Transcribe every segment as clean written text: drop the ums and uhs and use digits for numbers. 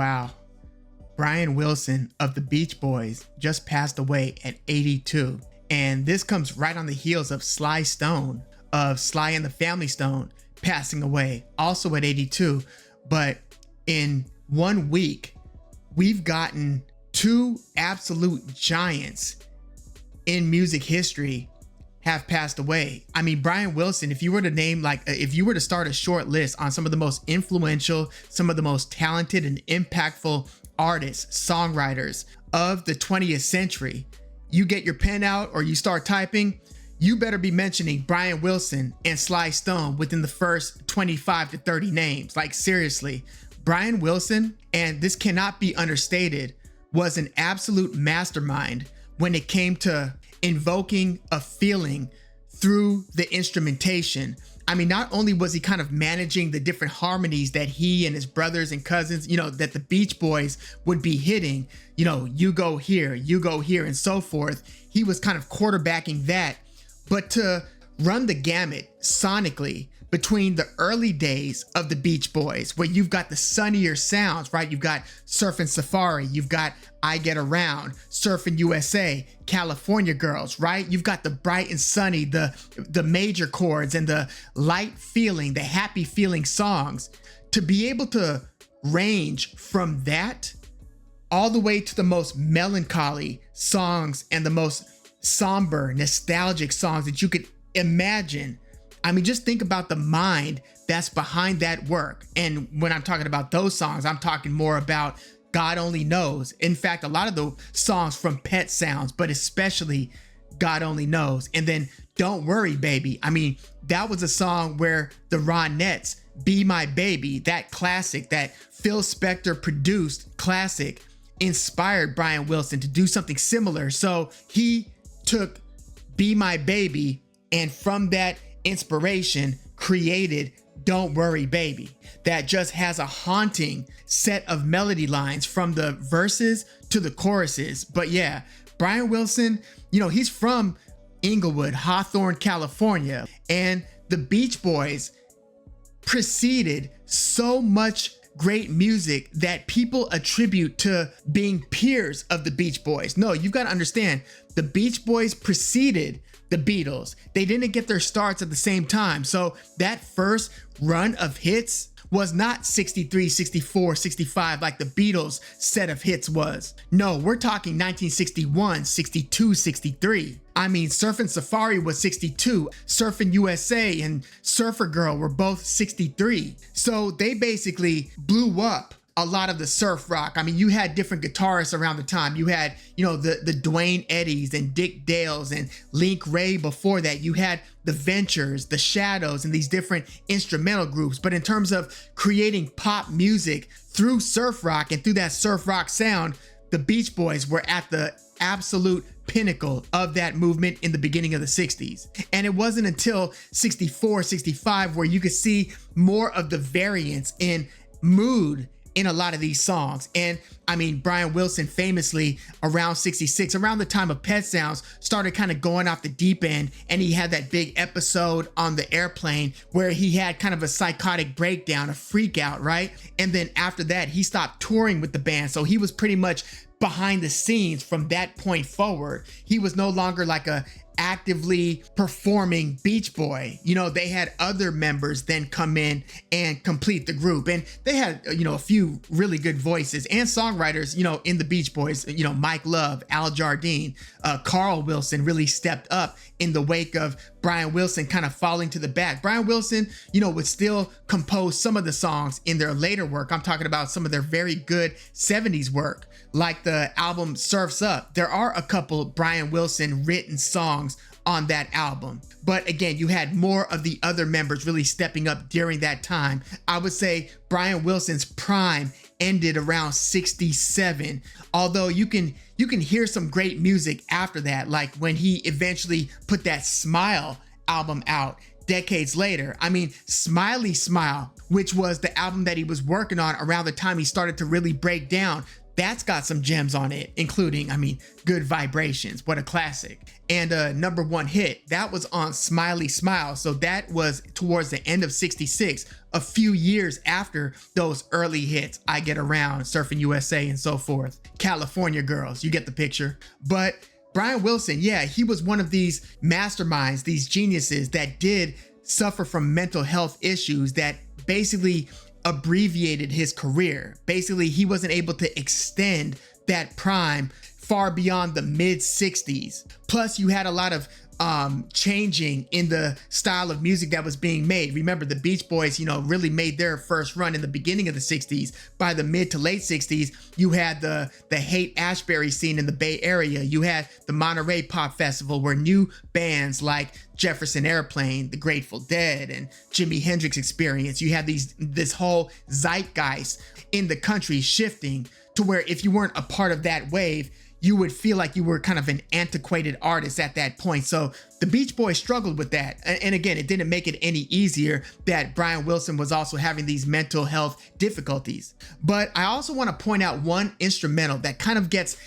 Wow. Brian Wilson of the Beach Boys just passed away at 82. And this comes right on the heels of Sly Stone, of Sly and the Family Stone, passing away also at 82. But in 1 week, we've gotten two absolute giants in music history have passed away. I mean, Brian Wilson, if you were to name, if you were to start a short list on some of the most influential, some of the most talented and impactful artists, songwriters of the 20th century, you get your pen out or you start typing, you better be mentioning Brian Wilson and Sly Stone within the first 25 to 30 names. Like, seriously, Brian Wilson, and this cannot be understated, was an absolute mastermind when it came to invoking a feeling through the instrumentation. I mean, not only was he kind of managing the different harmonies that he and his brothers and cousins, that the Beach Boys would be hitting, you go here, and so forth. He was kind of quarterbacking that. But to run the gamut sonically between the early days of the Beach Boys, where you've got the sunnier sounds, right? You've got Surfin' Safari, you've got I Get Around, Surfin' USA, California Girls, right? You've got the bright and sunny, the major chords and the light feeling, the happy feeling songs. To be able to range from that all the way to the most melancholy songs and the most somber, nostalgic songs that you could imagine. I mean, just think about the mind that's behind that work. And when I'm talking about those songs, I'm talking more about God Only Knows. In fact, a lot of the songs from Pet Sounds, but especially God Only Knows. And then Don't Worry Baby. I mean, that was a song where the Ronettes, Be My Baby, that classic, that Phil Spector produced classic, inspired Brian Wilson to do something similar. So he took Be My Baby, and from that inspiration created Don't Worry Baby, that just has a haunting set of melody lines from the verses to the choruses. But yeah, Brian Wilson, he's from Inglewood, Hawthorne, California, and the Beach Boys preceded so much great music that people attribute to being peers of the Beach Boys. No, you've got to understand, the Beach Boys preceded the Beatles. They didn't get their starts at the same time. So that first run of hits was not 63, 64, 65 like the Beatles' set of hits was. No, we're talking 1961, 62, 63. I mean, Surfin' Safari was 62, Surfin' USA and Surfer Girl were both 63. So they basically blew up a lot of the surf rock. I mean, you had different guitarists around the time. You had, the Dwayne Eddies and Dick Dales and Link Ray before that. You had the Ventures, the Shadows, and these different instrumental groups. But in terms of creating pop music through surf rock and through that surf rock sound, the Beach Boys were at the absolute pinnacle of that movement in the beginning of the 60s. And it wasn't until 64, 65 where you could see more of the variance in mood in a lot of these songs. And I mean, Brian Wilson famously around 66, around the time of Pet Sounds, started kind of going off the deep end, and he had that big episode on the airplane where he had kind of a psychotic breakdown, a freak out, right? And then after that, he stopped touring with the band. So he was pretty much behind the scenes from that point forward. He was no longer like a actively performing Beach Boy. They had other members then come in and complete the group, and they had a few really good voices and songwriters in the Beach Boys. Mike Love, Al Jardine, Carl Wilson really stepped up in the wake of Brian Wilson kind of falling to the back. Brian Wilson would still compose some of the songs in their later work. I'm talking about some of their very good 70s work, like the album Surf's Up. There are a couple Brian Wilson written songs on that album. But again, you had more of the other members really stepping up during that time. I would say Brian Wilson's prime ended around 67. Although you can hear some great music after that, like when he eventually put that Smile album out decades later. I mean, Smiley Smile, which was the album that he was working on around the time he started to really break down, that's got some gems on it, including, I mean, Good Vibrations, what a classic. And a #1 hit, that was on Smiley Smile. So that was towards the end of '66, a few years after those early hits, I Get Around, Surfing USA, and so forth. California Girls, you get the picture. But Brian Wilson, yeah, he was one of these masterminds, these geniuses that did suffer from mental health issues that basically abbreviated his career. Basically, he wasn't able to extend that prime far beyond the mid 60s. Plus, you had a lot of changing in the style of music that was being made. Remember, the Beach Boys, really made their first run in the beginning of the 60s. By the mid to late 60s, you had the Haight-Ashbury scene in the Bay Area. You had the Monterey Pop Festival, where new bands like Jefferson Airplane, the Grateful Dead, and Jimi Hendrix Experience. You had this whole zeitgeist in the country shifting to where if you weren't a part of that wave, you would feel like you were kind of an antiquated artist at that point. So the Beach Boys struggled with that. And again, it didn't make it any easier that Brian Wilson was also having these mental health difficulties. But I also want to point out one instrumental that kind of gets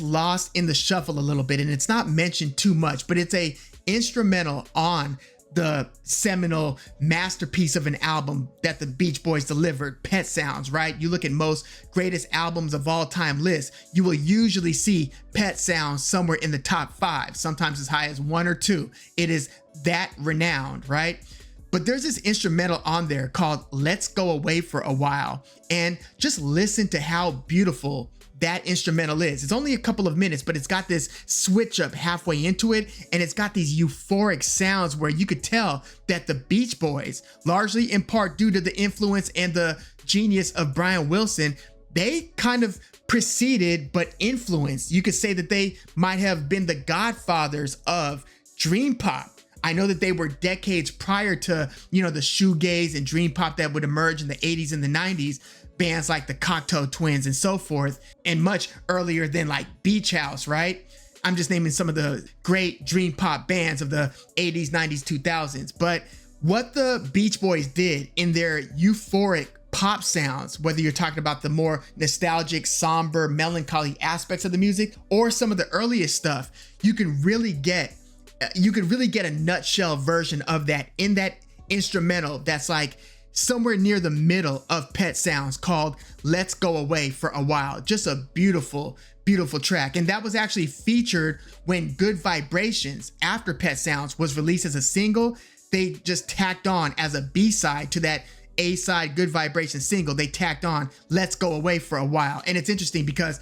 lost in the shuffle a little bit, and it's not mentioned too much, but it's a instrumental on the seminal masterpiece of an album that the Beach Boys delivered, Pet Sounds, right? You look at most greatest albums of all time lists, you will usually see Pet Sounds somewhere in the top 5, sometimes as high as 1 or 2. It is that renowned, right? But there's this instrumental on there called Let's Go Away for a While, and just listen to how beautiful that instrumental is. It's only a couple of minutes, but it's got this switch up halfway into it, and it's got these euphoric sounds where you could tell that the Beach Boys, largely in part due to the influence and the genius of Brian Wilson, they kind of preceded but influenced. You could say that they might have been the godfathers of dream pop. I know that they were decades prior to, the shoegaze and dream pop that would emerge in the 80s and the 90s. Bands like the Cocteau Twins and so forth, and much earlier than like Beach House, right? I'm just naming some of the great dream pop bands of the 80s, 90s, 2000s. But what the Beach Boys did in their euphoric pop sounds, whether you're talking about the more nostalgic, somber, melancholy aspects of the music, or some of the earliest stuff, you can really get a nutshell version of that in that instrumental that's like somewhere near the middle of Pet Sounds, called Let's Go Away for a While. Just a beautiful, beautiful track. And that was actually featured when Good Vibrations, after Pet Sounds was released as a single. They just tacked on as a B-side to that A-side Good Vibrations single. They tacked on Let's Go Away for a While. And it's interesting because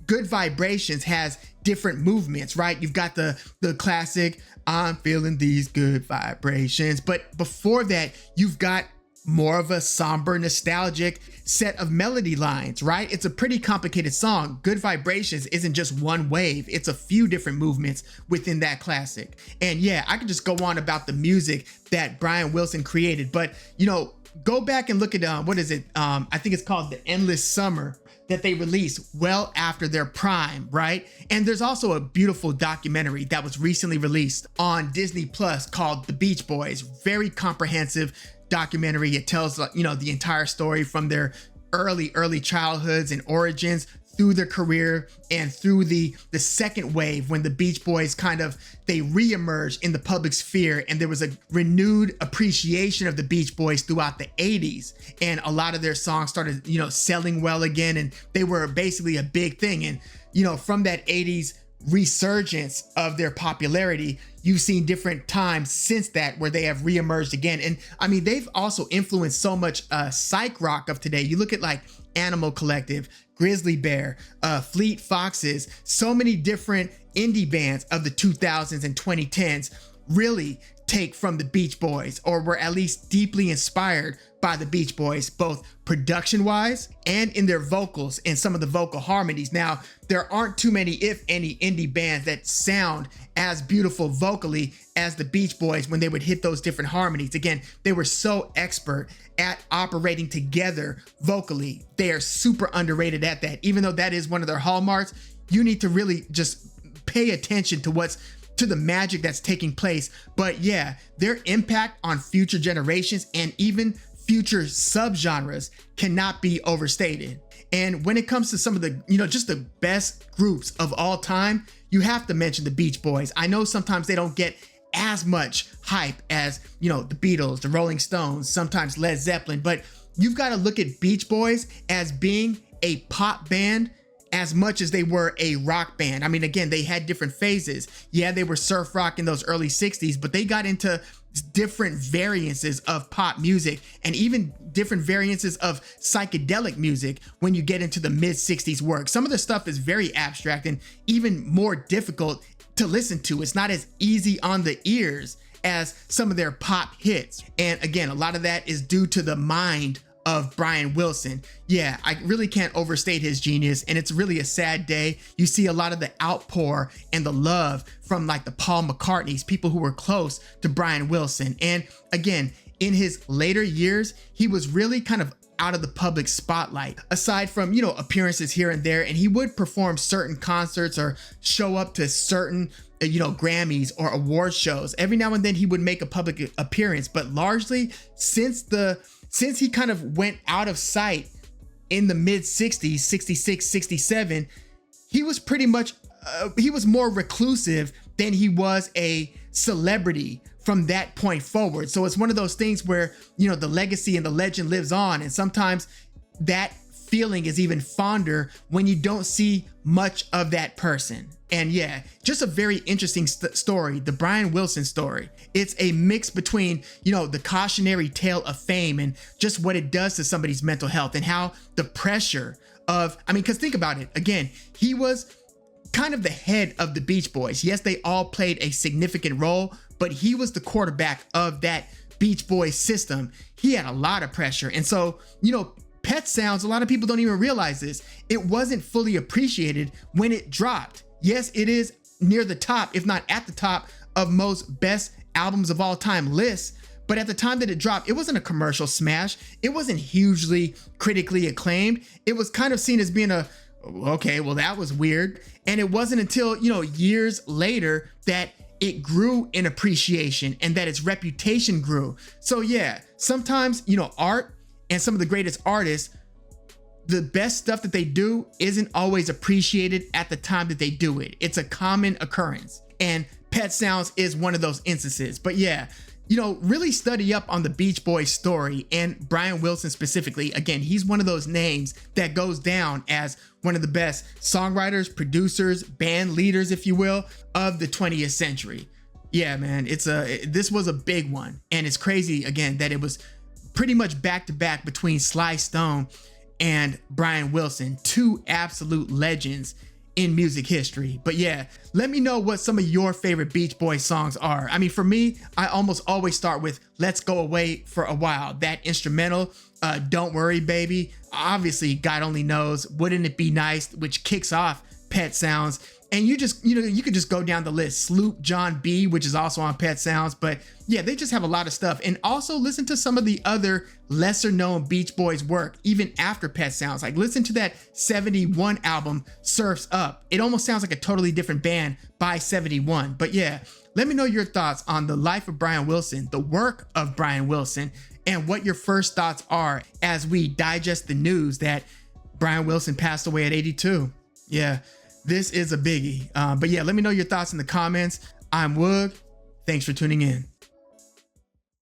Good Vibrations has different movements, right? You've got the classic, I'm feeling these good vibrations. But before that, you've got more of a somber, nostalgic set of melody lines, right? It's a pretty complicated song. Good Vibrations isn't just one wave. It's a few different movements within that classic. And yeah, I could just go on about the music that Brian Wilson created, but go back and look at, what is it? I think it's called The Endless Summer, that they released well after their prime, right? And there's also a beautiful documentary that was recently released on Disney Plus called The Beach Boys. Very comprehensive documentary. It tells, the entire story from their early childhoods and origins through their career and through the second wave, when the Beach Boys they reemerged in the public sphere, and there was a renewed appreciation of the Beach Boys throughout the 80s, and a lot of their songs started selling well again, and they were basically a big thing. And from that 80s resurgence of their popularity, you've seen different times since that where they have reemerged again. And I mean, they've also influenced so much psych rock of today. You look at like Animal Collective, Grizzly Bear, Fleet Foxes, so many different indie bands of the 2000s and 2010s really take from the Beach Boys, or were at least deeply inspired by the Beach Boys, both production wise and in their vocals and some of the vocal harmonies. Now, there aren't too many, if any, indie bands that sound as beautiful vocally as the Beach Boys when they would hit those different harmonies. Again, they were so expert at operating together vocally. They are super underrated at that. Even though that is one of their hallmarks, you need to really just pay attention to the magic that's taking place. But yeah, their impact on future generations and even future subgenres cannot be overstated. And when it comes to some of the, just the best groups of all time, you have to mention the Beach Boys. I know sometimes they don't get as much hype as, the Beatles, the Rolling Stones, sometimes Led Zeppelin, but you've got to look at Beach Boys as being a pop band as much as they were a rock band. I mean, again, they had different phases. Yeah, they were surf rock in those early 60s, but they got into different variances of pop music and even different variances of psychedelic music when you get into the mid 60s work. Some of the stuff is very abstract and even more difficult to listen to. It's not as easy on the ears as some of their pop hits. And again, a lot of that is due to the mind of Brian Wilson. Yeah, I really can't overstate his genius, and it's really a sad day. You see a lot of the outpour and the love from like the Paul McCartneys, people who were close to Brian Wilson. And again, in his later years, he was really kind of out of the public spotlight, aside from, appearances here and there, and he would perform certain concerts or show up to certain Grammys or award shows. Every now and then he would make a public appearance, but largely since he kind of went out of sight in the mid 60s, 66, 67, he was pretty much, he was more reclusive than he was a celebrity from that point forward. So it's one of those things where, the legacy and the legend lives on. And sometimes that feeling is even fonder when you don't see much of that person. And yeah, just a very interesting story, the Brian Wilson story. It's a mix between, the cautionary tale of fame and just what it does to somebody's mental health and how the pressure of, because think about it. Again, he was kind of the head of the Beach Boys. Yes, they all played a significant role, but he was the quarterback of that Beach Boys system. He had a lot of pressure. And so, Pet Sounds, a lot of people don't even realize this. It wasn't fully appreciated when it dropped. Yes, it is near the top, if not at the top of most best albums of all time lists. But at the time that it dropped, it wasn't a commercial smash. It wasn't hugely critically acclaimed. It was kind of seen as being okay, well, that was weird. And it wasn't until, years later that it grew in appreciation and that its reputation grew. So yeah, sometimes, art and some of the greatest artists, the best stuff that they do isn't always appreciated at the time that they do it. It's a common occurrence. And Pet Sounds is one of those instances. But yeah, really study up on the Beach Boys story and Brian Wilson specifically. Again, he's one of those names that goes down as one of the best songwriters, producers, band leaders, if you will, of the 20th century. Yeah, man, this was a big one. And it's crazy, again, that it was pretty much back to back between Sly Stone and Brian Wilson, two absolute legends in music history. But yeah, let me know what some of your favorite Beach Boys songs are. For me, I almost always start with Let's Go Away for a While. That instrumental, Don't Worry Baby, obviously God Only Knows, Wouldn't It Be Nice, which kicks off Pet Sounds. And you just, you could just go down the list. Sloop John B, which is also on Pet Sounds. But yeah, they just have a lot of stuff. And also listen to some of the other lesser known Beach Boys work, even after Pet Sounds. Like listen to that 71 album, Surf's Up. It almost sounds like a totally different band by 71. But yeah, let me know your thoughts on the life of Brian Wilson, the work of Brian Wilson, and what your first thoughts are as we digest the news that Brian Wilson passed away at 82. Yeah. This is a biggie. But yeah, let me know your thoughts in the comments. I'm Woog. Thanks for tuning in.